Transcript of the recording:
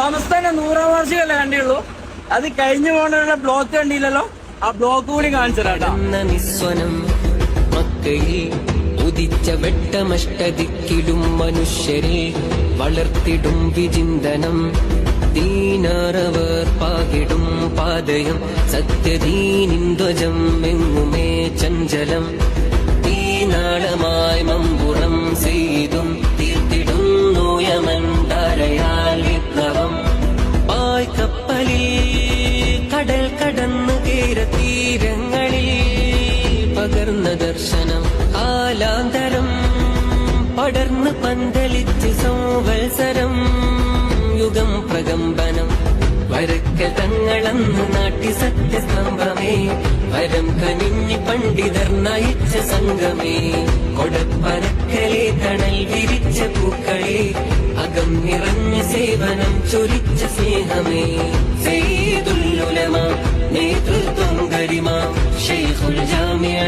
ഉടമസ്ഥനെ 100ാം വാർഷികമല്ലേ കണ്ടുള്ളൂ. അത് കഴിഞ്ഞു പോകണ ബ്ലോക്ക് കണ്ടില്ലല്ലോ. ആ ബ്ലോക്ക് കൂടി കാണിച്ചതാ. നിസ്വനം മക്കയിൽ ഉദിച്ച വെട്ടമഷ്ടദിക്കിലും മനുഷ്യരെ വളർത്തിടും വിചിന്തനം. ദീനാറവർ പാകിടും പാതയം സത്യദീനിന്ദ്വജം എങ്ങുമേ ചഞ്ചലം. തീനാളമായി മമ്പുറം ചെയ്തും തീർത്തിടുന്നു യമൻധാരയാൽ വിപ്ലവം. പായ്ക്കപ്പലിൽ കടൽ കടന്നു തീരതീരങ്ങളിൽ പകർന്ന ദർശനം. കാലാന്തരം പടർന്ന് പന്തലിച്ച് സംവത്സരം യുഗം പ്രകമ്പനം. വരക്ക തങ്ങളന്ന് നാട്ടി സത്യസ്തംഭമേ വരം കനിഞ്ഞ് പണ്ഡിതർ നയിച്ച സംഘമേ. കൊടപ്പനക്കലെ തണൽ വിരിച്ച പൂക്കളെ അകം നിറഞ്ഞ സേവനം ചൊരിച്ച സ്നേഹമേ. സയ്യിദുൽ ഉലമ നേതൃത്വം ഗരിമ ശൈഖുൽ ജാമിഅ